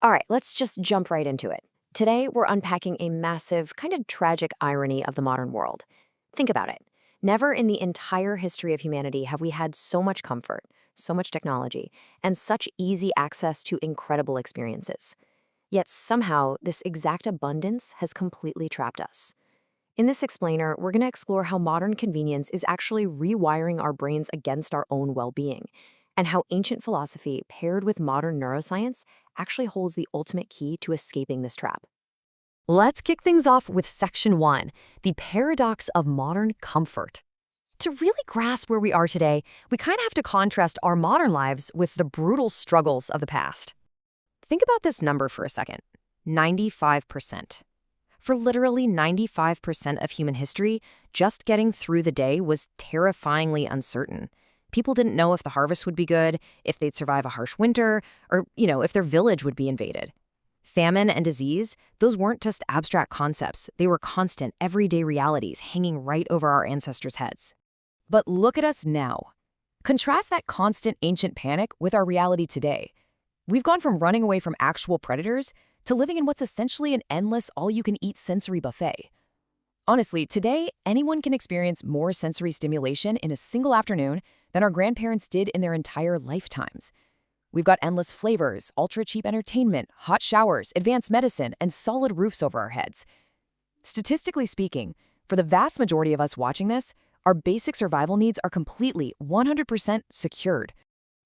All right, let's just jump right into it. Today, we're unpacking a massive, kind of tragic irony of the modern world. Think about it. Never in the entire history of humanity have we had so much comfort, so much technology, and such easy access to incredible experiences. Yet somehow, this exact abundance has completely trapped us. In this explainer, we're going to explore how modern convenience is actually rewiring our brains against our own well being, and how ancient philosophy, paired with modern neuroscience, actually holds the ultimate key to escaping this trap. Let's kick things off with Section 1, the paradox of modern comfort. To really grasp where we are today, we kind of have to contrast our modern lives with the brutal struggles of the past. Think about this number for a second, 95%. For literally 95% of human history, just getting through the day was terrifyingly uncertain. People didn't know if the harvest would be good, if they'd survive a harsh winter, or, if their village would be invaded. Famine and disease, those weren't just abstract concepts. They were constant, everyday realities hanging right over our ancestors' heads. But look at us now. Contrast that constant ancient panic with our reality today. We've gone from running away from actual predators to living in what's essentially an endless all-you-can-eat sensory buffet. Honestly, today, anyone can experience more sensory stimulation in a single afternoon than our grandparents did in their entire lifetimes. We've got endless flavors, ultra-cheap entertainment, hot showers, advanced medicine, and solid roofs over our heads. Statistically speaking, for the vast majority of us watching this, our basic survival needs are completely, 100% secured.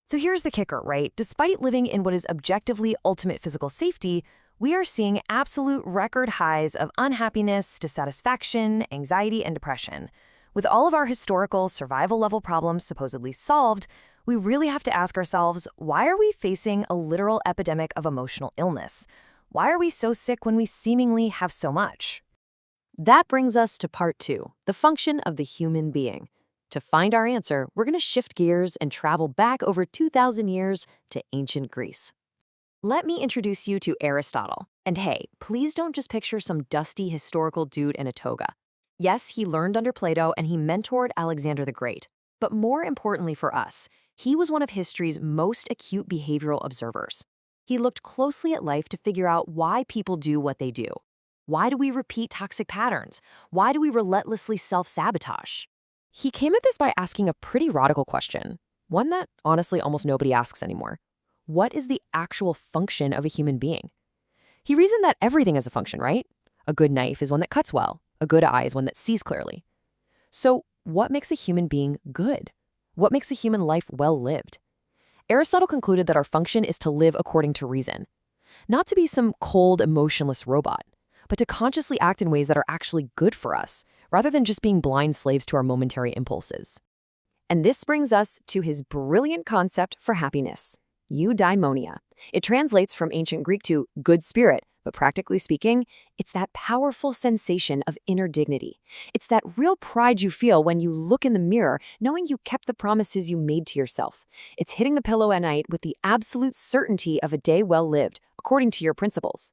So here's the kicker, right? Despite living in what is objectively ultimate physical safety, we are seeing absolute record highs of unhappiness, dissatisfaction, anxiety, and depression. With all of our historical survival-level problems supposedly solved, we really have to ask ourselves, why are we facing a literal epidemic of emotional illness? Why are we so sick when we seemingly have so much? That brings us to part two, the function of the human being. To find our answer, we're going to shift gears and travel back over 2,000 years to ancient Greece. Let me introduce you to Aristotle. And hey, please don't just picture some dusty historical dude in a toga. Yes, he learned under Plato and he mentored Alexander the Great. But more importantly for us, he was one of history's most acute behavioral observers. He looked closely at life to figure out why people do what they do. Why do we repeat toxic patterns? Why do we relentlessly self-sabotage? He came at this by asking a pretty radical question, one that honestly almost nobody asks anymore. What is the actual function of a human being? He reasoned that everything is a function, right? A good knife is one that cuts well. A good eye is one that sees clearly. So, what makes a human being good? What makes a human life well-lived? Aristotle concluded that our function is to live according to reason. Not to be some cold, emotionless robot, but to consciously act in ways that are actually good for us, rather than just being blind slaves to our momentary impulses. And this brings us to his brilliant concept for happiness, eudaimonia. It translates from ancient Greek to good spirit, but practically speaking, it's that powerful sensation of inner dignity. It's that real pride you feel when you look in the mirror, knowing you kept the promises you made to yourself. It's hitting the pillow at night with the absolute certainty of a day well lived, according to your principles.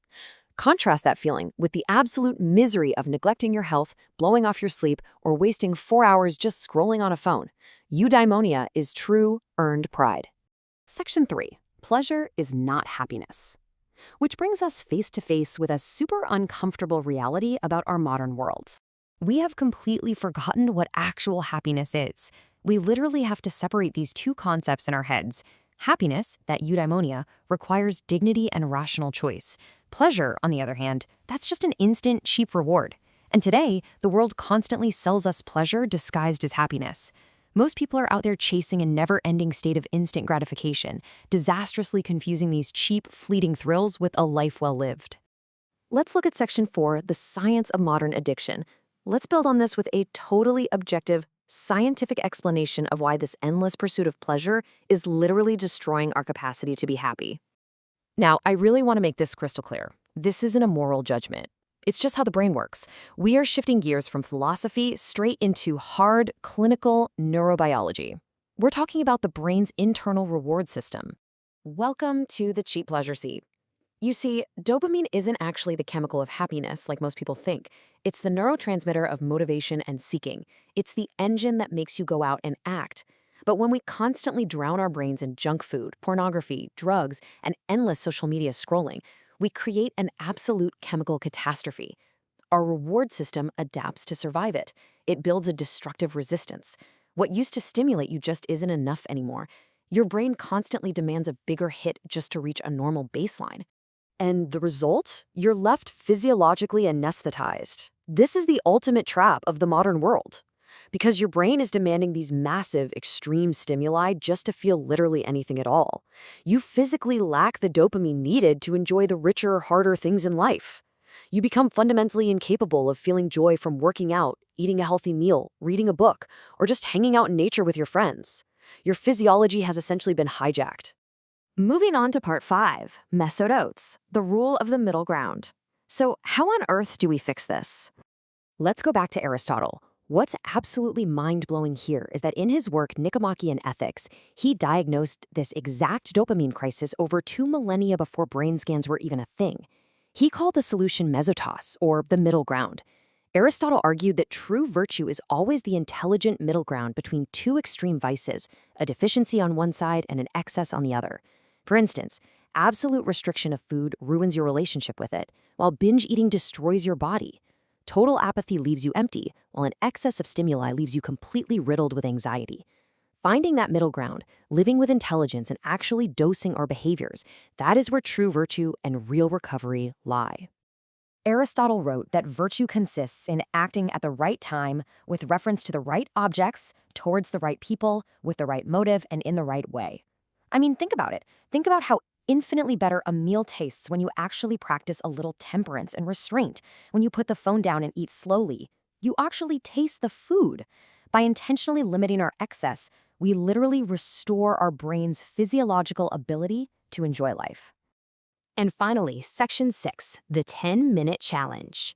Contrast that feeling with the absolute misery of neglecting your health, blowing off your sleep, or wasting 4 hours just scrolling on a phone. Eudaimonia is true, earned pride. Section 3. Pleasure is not happiness. Which brings us face to face with a super uncomfortable reality about our modern worlds. We have completely forgotten what actual happiness is. We literally have to separate these two concepts in our heads. Happiness, that eudaimonia, requires dignity and rational choice. Pleasure, on the other hand, that's just an instant, cheap reward. And today, the world constantly sells us pleasure disguised as happiness. Most people are out there chasing a never-ending state of instant gratification, disastrously confusing these cheap, fleeting thrills with a life well lived. Let's look at Section 4, the science of modern addiction. Let's build on this with a totally objective, scientific explanation of why this endless pursuit of pleasure is literally destroying our capacity to be happy. Now, I really want to make this crystal clear. This isn't a moral judgment. It's just how the brain works. We are shifting gears from philosophy straight into hard, clinical neurobiology. We're talking about the brain's internal reward system. Welcome to the cheap pleasure seat. You see, dopamine isn't actually the chemical of happiness like most people think. It's the neurotransmitter of motivation and seeking. It's the engine that makes you go out and act. But when we constantly drown our brains in junk food, pornography, drugs, and endless social media scrolling, we create an absolute chemical catastrophe. Our reward system adapts to survive it. It builds a destructive resistance. What used to stimulate you just isn't enough anymore. Your brain constantly demands a bigger hit just to reach a normal baseline. And the result? You're left physiologically anesthetized. This is the ultimate trap of the modern world. Because your brain is demanding these massive, extreme stimuli just to feel literally anything at all. You physically lack the dopamine needed to enjoy the richer, harder things in life. You become fundamentally incapable of feeling joy from working out, eating a healthy meal, reading a book, or just hanging out in nature with your friends. Your physiology has essentially been hijacked. Moving on to part 5, mesodotes, the rule of the middle ground. So how on earth do we fix this? Let's go back to Aristotle. What's absolutely mind-blowing here is that in his work Nicomachean Ethics, he diagnosed this exact dopamine crisis over 2 millennia before brain scans were even a thing. He called the solution mesotos, or the middle ground. Aristotle argued that true virtue is always the intelligent middle ground between two extreme vices, a deficiency on one side and an excess on the other. For instance, absolute restriction of food ruins your relationship with it, while binge eating destroys your body. Total apathy leaves you empty, while an excess of stimuli leaves you completely riddled with anxiety. Finding that middle ground, living with intelligence and actually dosing our behaviors, that is where true virtue and real recovery lie. Aristotle wrote that virtue consists in acting at the right time, with reference to the right objects, towards the right people, with the right motive, and in the right way. I mean, think about it. Think about how infinitely better a meal tastes when you actually practice a little temperance and restraint, when you put the phone down and eat slowly. You actually taste the food. By intentionally limiting our excess, we literally restore our brain's physiological ability to enjoy life. And finally, Section 6, the 10-minute challenge.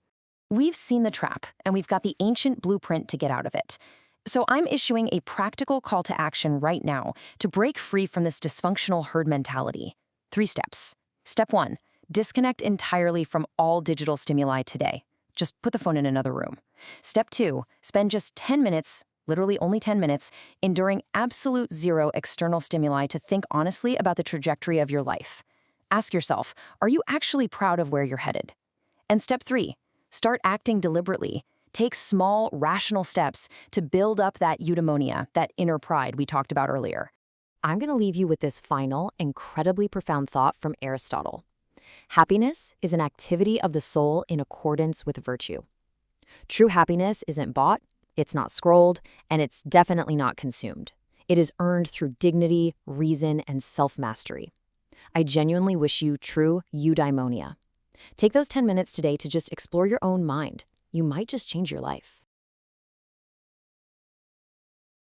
We've seen the trap, and we've got the ancient blueprint to get out of it. So I'm issuing a practical call to action right now to break free from this dysfunctional herd mentality. 3 steps. Step 1, disconnect entirely from all digital stimuli today. Just put the phone in another room. Step 2, spend just 10 minutes, literally only 10 minutes, enduring absolute zero external stimuli to think honestly about the trajectory of your life. Ask yourself, are you actually proud of where you're headed? And step 3, start acting deliberately. Take small, rational steps to build up that eudaimonia, that inner pride we talked about earlier. I'm going to leave you with this final, incredibly profound thought from Aristotle. Happiness is an activity of the soul in accordance with virtue. True happiness isn't bought, it's not scrolled, and it's definitely not consumed. It is earned through dignity, reason, and self-mastery. I genuinely wish you true eudaimonia. Take those 10 minutes today to just explore your own mind. You might just change your life.